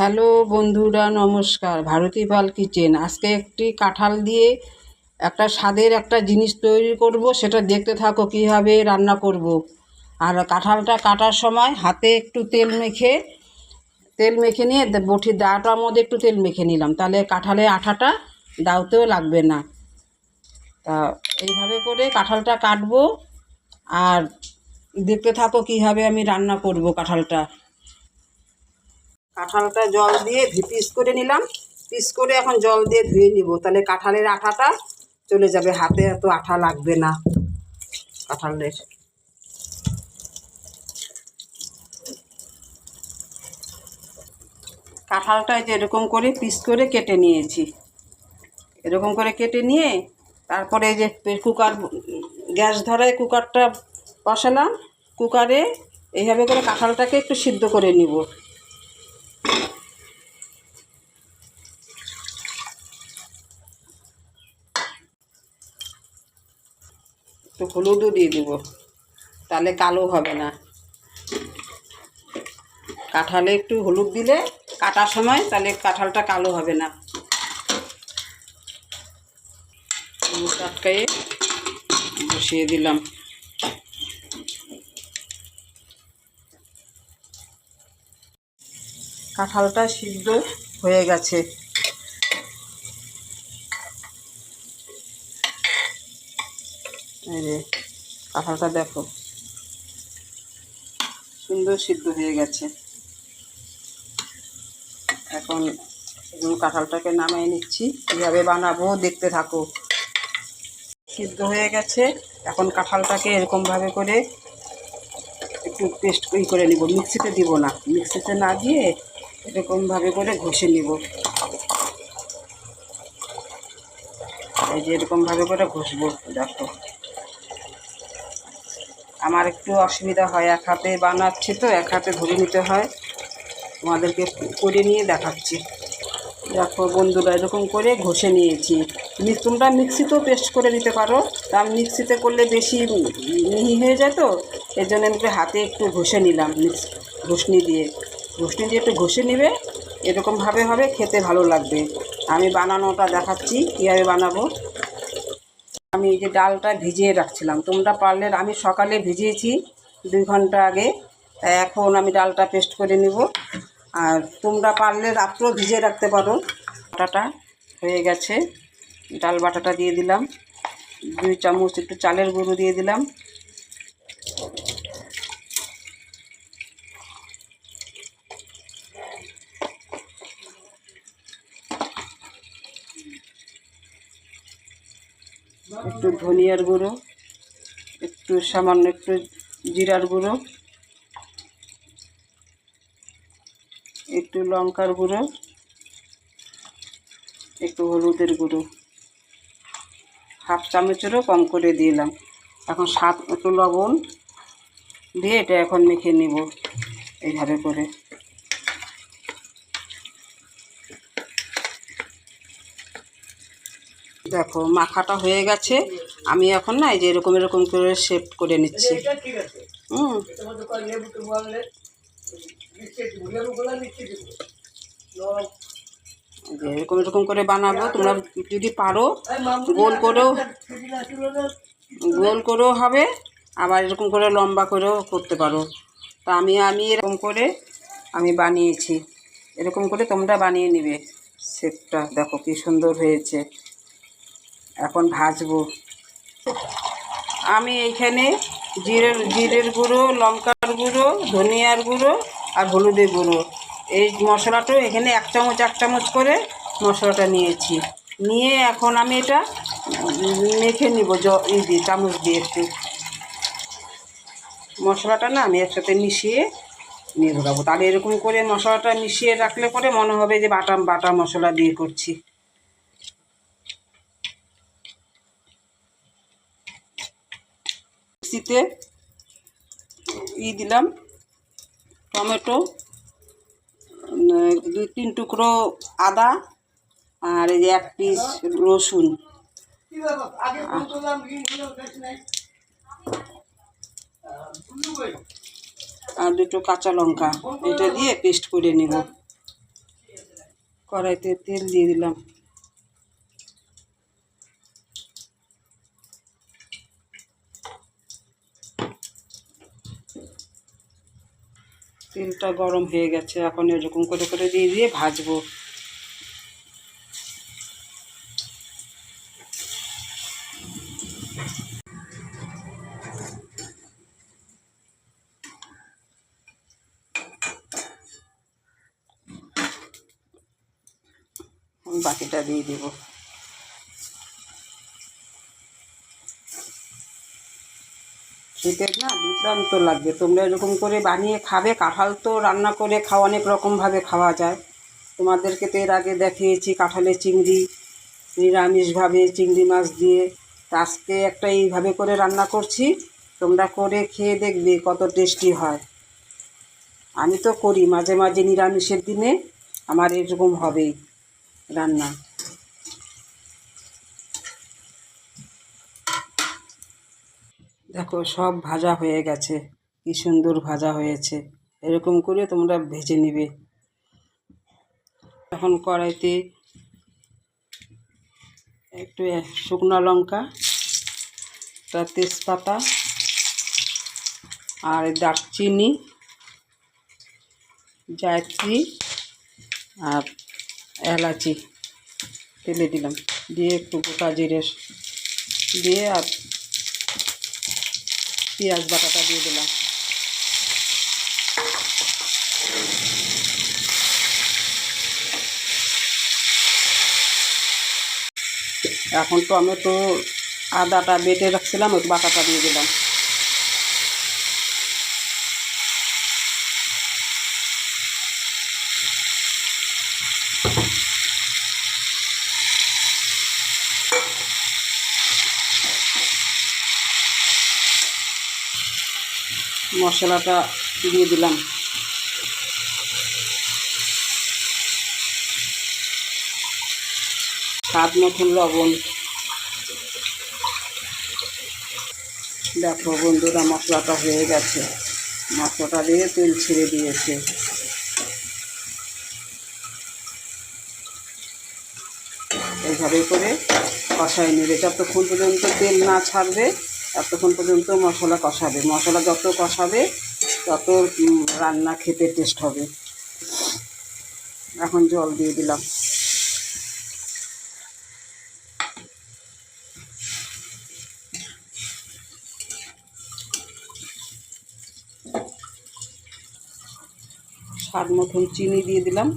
Hello বন্ধুরা, নমস্কার। ভারতী পাল kitchen. আজকে একটি কাঁঠাল দিয়ে একটা স্বাদের একটা জিনিস তৈরি করব, সেটা দেখতে থাকো কীভাবে রান্না করব। আর কাঁঠালটা কাটার সময় হাতে একটু তেল মেখে নিয়ে বটির দাঁটার মধ্যে একটু তেল মেখে নিলাম, তাহলে কাঁঠালের আঠাটা দাউতেও লাগবে না। তা এইভাবে করে কাঁঠালটা কাটবো, আর দেখতে থাকো কীভাবে আমি রান্না করব। কাঁঠালটা জল দিয়ে পিস করে নিলাম, পিস করে এখন জল দিয়ে ধুয়ে নিব, তাহলে কাঁঠালের আঠাটা চলে যাবে, হাতে এত আঠা লাগবে না কাঁঠালের। কাঁঠালটা যে এরকম করে পিস করে কেটে নিয়েছি, এরকম করে কেটে নিয়ে তারপরে এই যে গ্যাস ধরায় কুকারটা বসালাম। কুকারে এইভাবে করে কাঁঠালটাকে একটু সিদ্ধ করে নিব। একটু হলুদও দিয়ে দেবো, তাহলে কালো হবে না। কাঁঠালে একটু হলুদ দিলে কাটার সময় তাহলে কাঁঠালটা কালো হবে না। টাটকায়ে বসিয়ে দিলাম। কাঁঠালটা সিদ্ধ হয়ে গেছে। এই যে কাঁঠালটা দেখো, সুন্দর সিদ্ধ হয়ে গেছে। এখন কাঁঠালটাকে নামিয়ে নিচ্ছি, কীভাবে বানাবো দেখতে থাকো। সিদ্ধ হয়ে গেছে। এখন কাঁঠালটাকে এরকমভাবে করে একটু পেস্ট করে নিব, মিক্সিতে দিব না, মিক্সিতে না দিয়ে এরকমভাবে করে ঘষে নিব। এই যে এরকমভাবে করে ঘষবো। দেখো আমার একটু অসুবিধা হয়, এক হাতে বানাচ্ছি তো, এক হাতে ধরে নিতে হয়। তোমাদেরকে করে নিয়ে দেখাচ্ছি। দেখো বন্ধুরা, এরকম করে ঘষে নিয়েছি। তোমরা মিক্সিতেও পেস্ট করে নিতে পারো, তা মিক্সিতে করলে বেশি মিহি হয়ে যায়, তো এর জন্য আমি হাতে একটু ঘষে নিলাম। ঘষনি দিয়ে একটু ঘষে নিবে, এরকমভাবে হবে, খেতে ভালো লাগবে। আমি বানানোটা দেখাচ্ছি কীভাবে বানাবো। আমি এই যে ডালটা ভিজিয়ে রাখছিলাম, তোমরা পারলে, আমি সকালে ভিজিয়েছি 2 ঘন্টা আগে, এখন আমি ডালটা পেস্ট করে নেব। আর তোমরা পারলে রাত্রেও ভিজিয়ে রাখতে পারো। বাটাটা হয়ে গেছে, ডাল বাটাটা দিয়ে দিলাম। 2 চামচ একটু চালের গুঁড়ো দিয়ে দিলাম। একটু ধনিয়ার গুঁড়ো, একটু সামান্য একটু জিরার গুঁড়ো, একটু লঙ্কার গুঁড়ো, একটু হলুদের গুঁড়ো, 1/2 চামচেরও কম করে দিলাম। এখন স্বাদ একটু লবণ দিয়ে এটা এখন মেখে নিব এইভাবে করে। দেখো মাখাটা হয়ে গেছে। আমি এখন না এই যে এরকম করে শেপ করে নিচ্ছি। এরকম করে বানাবো। তোমরা যদি পারো গোল করেও হবে, আবার এরকম করে লম্বা করেও করতে পারো। তা আমি এরকম করে আমি বানিয়েছি। এরকম করে তোমরা বানিয়ে নিবে। শেপটা দেখো কি সুন্দর হয়েছে। এখন ভাজবো। আমি এইখানে জিরের গুঁড়ো, লঙ্কার গুঁড়ো, ধনিয়ার গুঁড়ো আর হলুদের গুঁড়ো, এই মশলাটাও এখানে 1 চামচ করে মশলাটা নিয়েছি। নিয়ে এখন আমি এটা মেখে নিব চামচ দিয়ে। একটু মশলাটা না আমি একসাথে মিশিয়ে নিয়ে ঢোকাবো। তাহলে এরকম করে মশলাটা মিশিয়ে রাখলে পরে মনে হবে যে বাটা মশলা দিয়ে করছি। মিক্সিতে দিলাম টমেটো, 2-3 টুকরো আদা, আর এই যে 1 পিস রসুন, আর 2টো কাঁচা লঙ্কা, এটা দিয়ে পেস্ট করে নেব। কড়াইতে তেল দিয়ে দিলাম। তেলটা গরম হয়ে গেছে, এখন এরকম করে করে দিয়ে দিয়ে ভাজবো। বাকিটা দিয়ে দেব। খেতে না দুর্দান্ত লাগবে। তোমরা এরকম করে বানিয়ে খাবে। কাঁঠাল তো রান্না করে খাওয়া অনেক রকমভাবে খাওয়া যায়। তোমাদেরকে তো এর আগে দেখিয়েছি কাঁঠালের চিংড়ি, নিরামিষভাবে চিংড়ি মাছ দিয়ে। আজকে একটা এইভাবে করে রান্না করছি, তোমরা করে খেয়ে দেখবে কত টেস্টি হয়। আমি তো করি মাঝে মাঝে, নিরামিষের দিনে আমার এরকম হবেই রান্না। দেখো সব ভাজা হয়ে গেছে, কি সুন্দর ভাজা হয়েছে। এরকম করে তোমরা ভেজে নেবে। এখন কড়াইতে একটু শুকনো লঙ্কা, একটা তেজপাতা আর দারচিনি, জায়ত্রী আর এলাচি তেলে দিলাম। দিয়ে একটু গোটা জিরে দিয়ে আর পেঁয়াজ বাটাটা দিয়ে দিলাম। এখন টমেটো আদাটা বেটে রাখছিলাম, ওই বাটাটা দিয়ে দিলাম। মশলাটা দিয়ে দিলাম। স্বাদ মতন লবণ। দেখো বন্ধুরা, মশলাটা হয়ে গেছে। মশলাটা দিয়ে তেল ছেড়ে দিয়েছে। এইভাবে করে কষাই নেবে যতক্ষণ পর্যন্ত তেল না ছাড়বে, ততক্ষণ পর্যন্ত মশলা কষাবে। মশলা যত কষাবে তত রান্না খেতে টেস্ট হবে। এখন জল দিয়ে দিলাম। স্বাদ মতন চিনি দিয়ে দিলাম।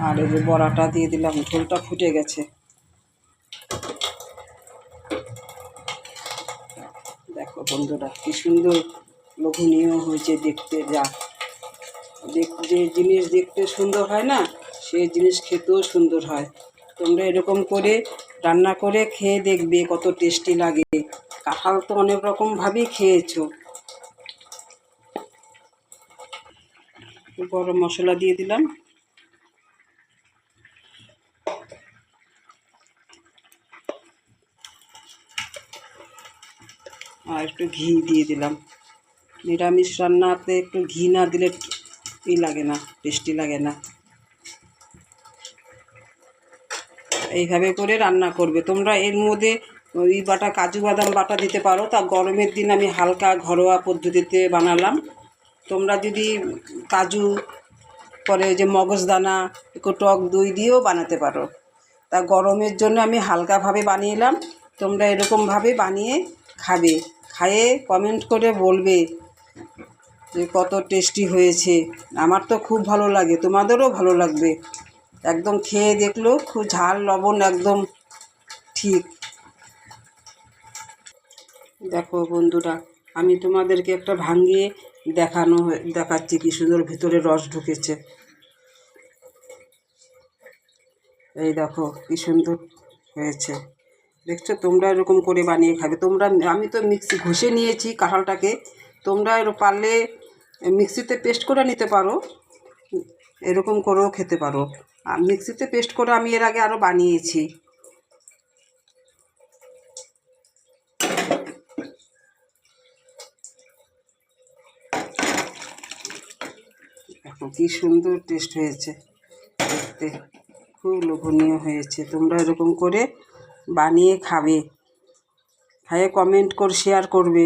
আর এই যে বড়াটা দিয়ে দিলাম। ঝোলটা ফুটে গেছে। দেখো বন্ধুরা, কি সুন্দর লোভনীয় হয়েছে দেখতে। যে জিনিস দেখতে সুন্দর হয় না, সেই জিনিস খেতেও সুন্দর হয়। তোমরা এরকম করে রান্না করে খেয়ে দেখবে কত টেস্টি লাগে। কাঁঠাল তো অনেক রকমভাবেই খেয়েছো। গরম মশলা দিয়ে দিলাম। আর একটু ঘি দিয়ে দিলাম। নিরামিষ রান্নাতে একটু ঘি না দিলে লাগে না, টেস্টি লাগে না। এইভাবে করে রান্না করবে তোমরা। এর মধ্যে ওই বাটা কাজু বাদাম বাটা দিতে পারো। তা গরমের দিন আমি হালকা ঘরোয়া পদ্ধতিতে বানালাম। তোমরা যদি কাজু, পরে ওই যে মগজদানা, একটু টক দই দিয়েও বানাতে পারো। তা গরমের জন্য আমি হালকাভাবে বানিয়েলাম। তোমরা এরকমভাবে বানিয়ে খাবে। খায়ে কমেন্ট করে বলবে যে কত টেস্টি হয়েছে। আমার তো খুব ভালো লাগে, তোমাদেরও ভালো লাগবে। একদম খেয়ে দেখলো, খুব ঝাল লবণ একদম ঠিক। দেখো বন্ধুরা, আমি তোমাদেরকে একটা ভাঙিয়ে দেখাচ্ছি কি সুন্দর ভিতরে রস ঢুকেছে। এই দেখো কি সুন্দর হয়েছে। দেখছো, তোমরা এরকম করে বানিয়ে খাবে। তোমরা, আমি তো মিক্সি ঘষে নিয়েছি কাঁঠালটাকে। তোমরা পারলে মিক্সিতে পেস্ট করে নিতে পারো, এরকম করেও খেতে পারো। আর মিক্সিতে পেস্ট করে আমি এর আগে আরও বানিয়েছি। দেখো কি সুন্দর টেস্ট হয়েছে। দেখতে খুব লোভনীয় হয়েছে। তোমরা এরকম করে বানিয়ে খাবে, খাইয়ে কমেন্ট শেয়ার করবে।